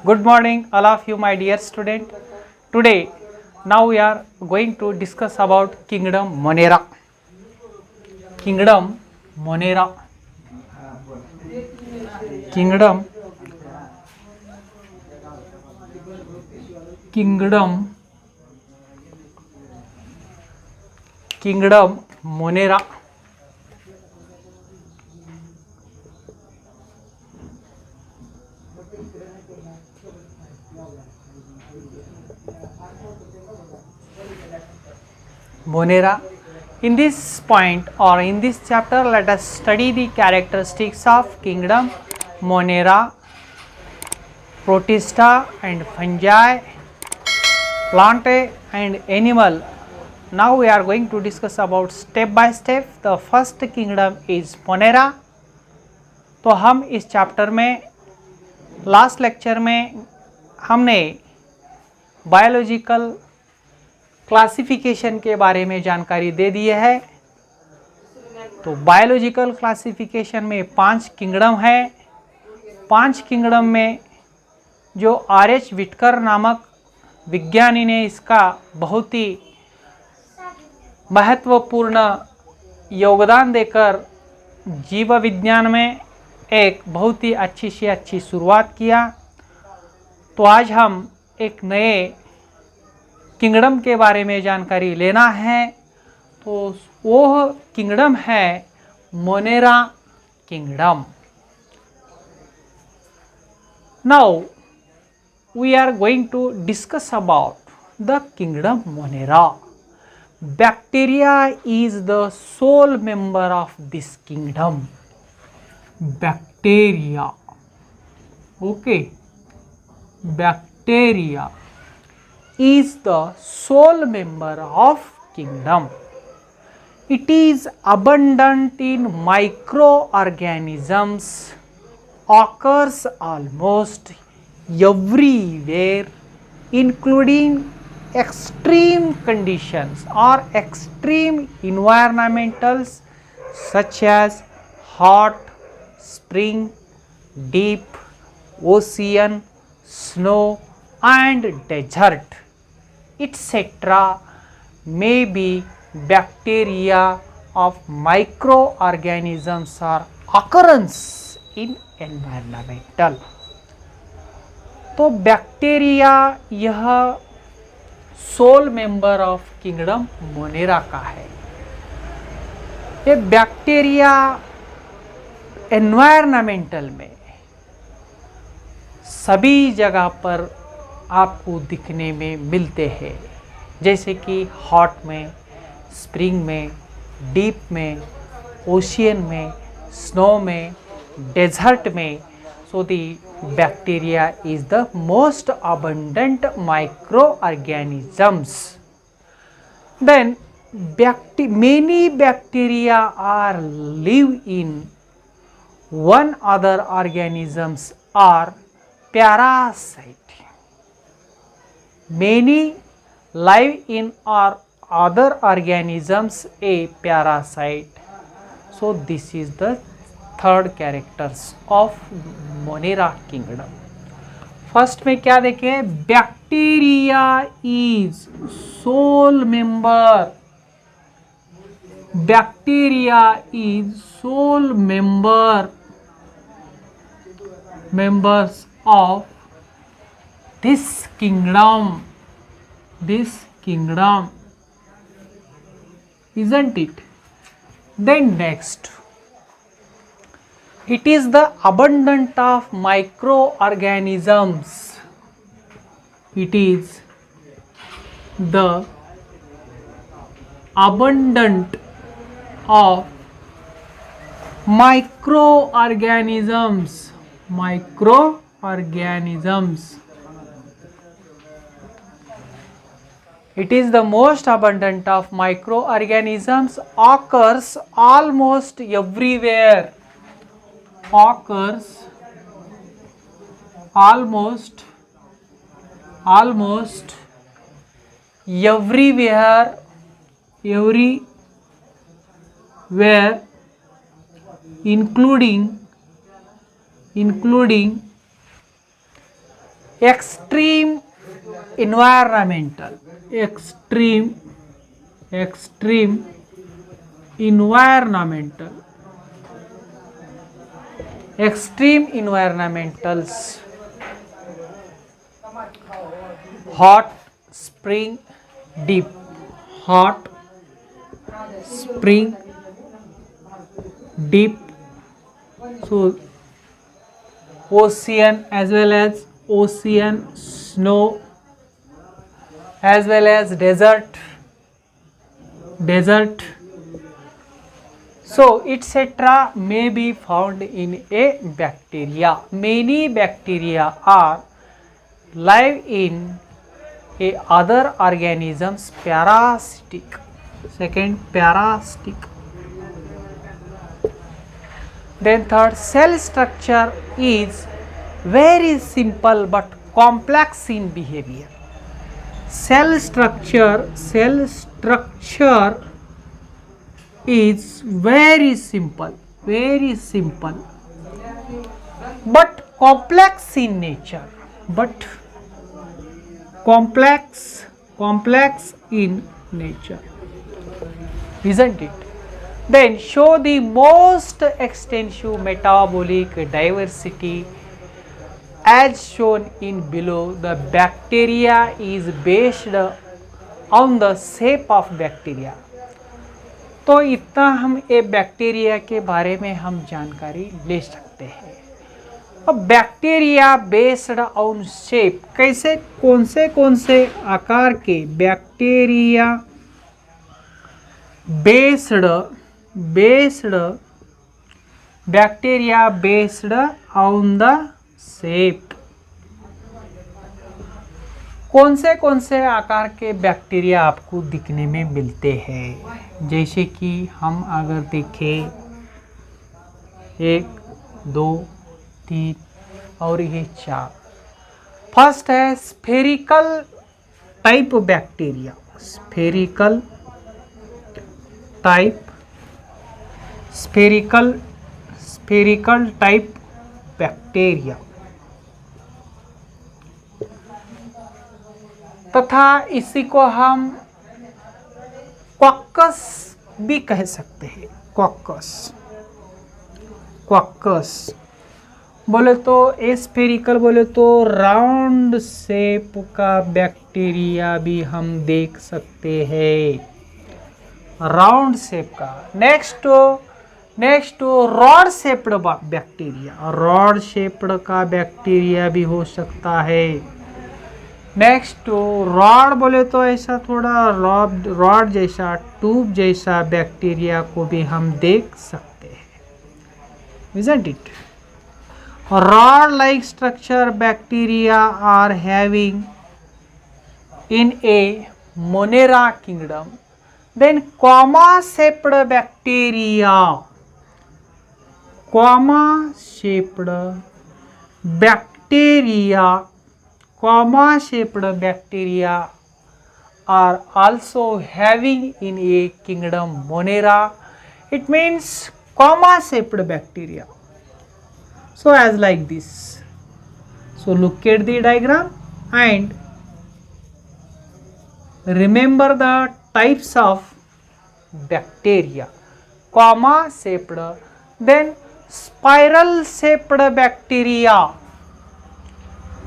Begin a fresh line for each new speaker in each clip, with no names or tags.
Good morning, all of you, my dear student. Today, now we are going to discuss about Kingdom Monera. Kingdom Monera. Kingdom Monera. Monera. In this point or in this chapter, let us study the characteristics of Kingdom Monera, Protista and fungi, plant and animal. Now we are going to discuss about step by step. The first kingdom is Monera. तो हम इस chapter में last lecture में हमने biological classification के बारे में जानकारी दे दी है। तो बायोलॉजिकल क्लासिफिकेशन में 5 किंगडम है। 5 किंगडम में जो आर.एच. विटकर नामक विज्ञानी ने इसका बहुत ही महत्वपूर्ण योगदान देकर जीव विज्ञान में एक बहुत ही अच्छी से अच्छी शुरुआत किया। तो आज हम एक नए किंगडम के बारे में जानकारी लेना है। तो वो किंगडम है Monera kingdom. Now we are going to discuss about the kingdom Monera. Bacteria is the sole member of this kingdom. Bacteria, okay, bacteria is the sole member of kingdom. It is abundant in microorganisms, occurs almost everywhere, including extreme conditions or extreme environmentals such as hot spring, deep ocean, snow and desert, etc. may be bacteria of microorganisms or occurrence in environmental. तो bacteria यह soul member of kingdom Monera का है। ये bacteria environmental में सभी जगह पर आपको दिखने में मिलते हैं, जैसे कि हॉट में, स्प्रिंग में, डीप में, ओशियन में, स्नो में, डेजर्ट में। So the bacteria is the most abundant micro organisms. Then many bacteria are live in one other organisms are parasite. Many live in or other organisms a parasite. So this is the third characters of Monera kingdom. First में क्या देखें, bacteria is sole member. Bacteria is sole members of this kingdom, isn't it? Then next, it is the abundant of microorganisms. It is the abundant of microorganisms. It is the most abundant of microorganisms, occurs almost everywhere. Occurs almost everywhere, including including extreme environmental environmentals, hot spring deep, so ocean as well as ocean, snow as well as desert, so etc. may be found in a bacteria. Many bacteria are live in a other organisms, parasitic. Second, parasitic. Then third, cell structure is very simple but complex in behavior. Cell structure is very simple but complex in nature, isn't it? Then show the most extensive metabolic diversity as shown in below. The bacteria is based on the shape of bacteria. तो इतना हम ए bacteria के बारे में हम जानकारी ले सकते हैं। अब बैक्टीरिया बेस्ड ऑन शेप, कैसे कौन से आकार के bacteria based on the shape, कौन से आकार के बैक्टीरिया आपको दिखने में मिलते हैं। जैसे कि हम अगर देखें 1 2 3 और ये 4। फर्स्ट है spherical type bacteria, spherical type bacteria, तथा इसी को हम क्वाक्कस भी कह सकते हैं। क्वाक्कस बोले तो स्फेरिकल बोले तो राउंड शेप का बैक्टीरिया भी हम देख सकते हैं, राउंड शेप का। Next rod shaped bacteria, rod shaped का बैक्टीरिया भी हो सकता है। नेक्स्ट रॉड बोले तो ऐसा थोड़ा रॉड जैसा, ट्यूब जैसा बैक्टीरिया को भी हम देख सकते हैं, isn't it? Rod like structure bacteria are having in a Monera kingdom. Then comma shaped bacteria, are also having in a kingdom Monera. It means comma shaped bacteria. So as like this. So look at the diagram and remember the types of bacteria. Comma shaped, then spiral shaped bacteria,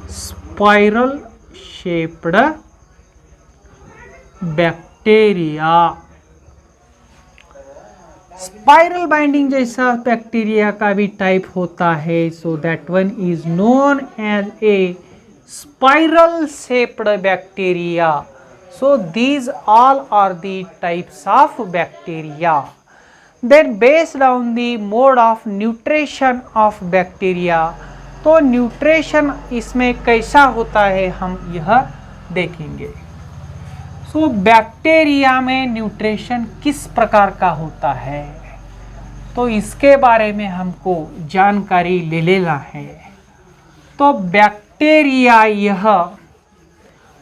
spiral shaped bacteria, spiral binding जैसा bacteria का भी type होता है। So that one is known as a spiral shaped bacteria. So these all are the types of bacteria. Then based on the mode of nutrition of bacteria, तो nutrition इसमें कैसा होता है हम यह देखेंगे। सो बैक्टीरिया में न्यूट्रिशन किस प्रकार का होता है, तो इसके बारे में हमको जानकारी ले लेना है। तो बैक्टीरिया यह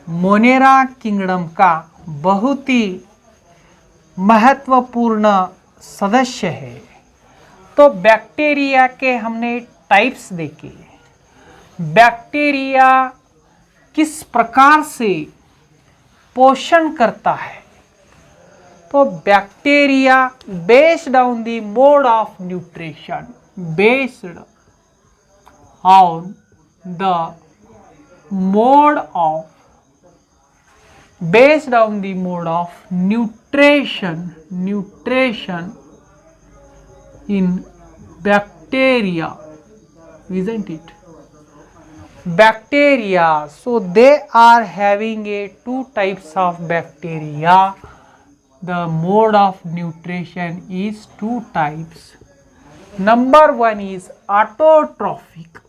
मोनेरा किंगडम का बहुत ही महत्वपूर्ण सदस्य है। तो बैक्टीरिया के हमने टाइप्स देखे, बैक्टीरिया किस प्रकार से पोषण करता है। तो bacteria based on the mode of nutrition, based on the mode of nutrition in bacteria, isn't it? Bacteria, so they are having a two types of bacteria. The mode of nutrition is two types. Number one is autotrophic.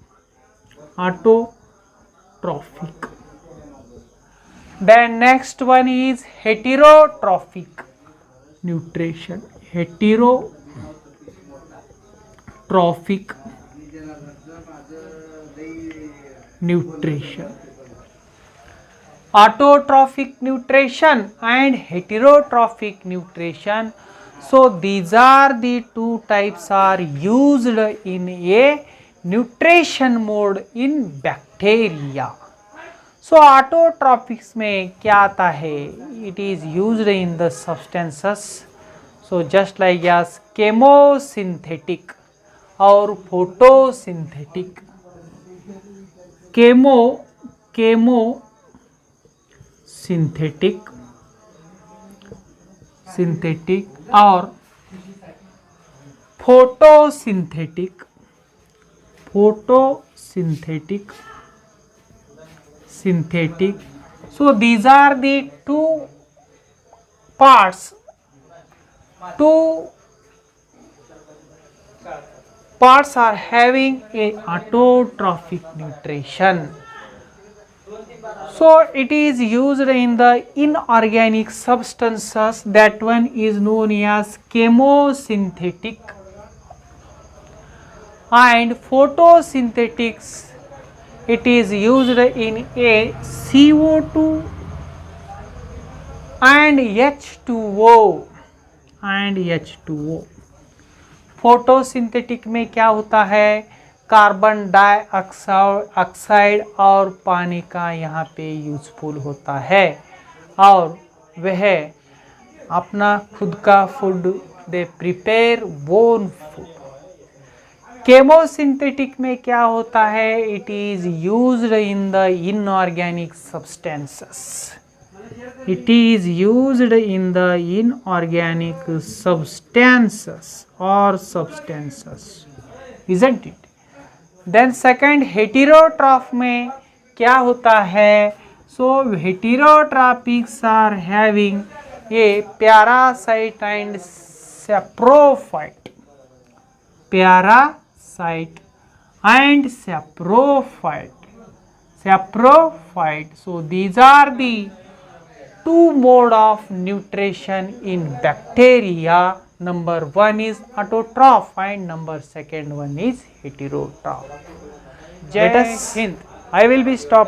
Then next one is heterotrophic nutrition. Autotrophic nutrition and heterotrophic nutrition. So these are the two types are used in a nutrition mode in bacteria. So autotrophics में क्या आता है? It is used in the substances. So just like as chemosynthetic और photosynthetic. synthetic और photosynthetic. So these are the two parts are having a autotrophic nutrition. So it is used in the inorganic substances. That one is known as chemosynthetic, and photosynthetics, it is used in a CO2 and H2O. Photosynthetic में क्या होता है? Carbon dioxide और पानी का यहाँ पे useful होता है, और वह अपना खुद का food they prepare own food. Chemosynthetic में क्या होता है? It is used in the inorganic substances. It is used in the inorganic substances, isn't it? Then second, heterotroph में क्या होता है? So heterotrophics are having a parasite and saprophyte. So these are the two mode of nutrition in bacteria. Number one is autotroph and number second one is heterotroph. Let us hint. I will be stopping.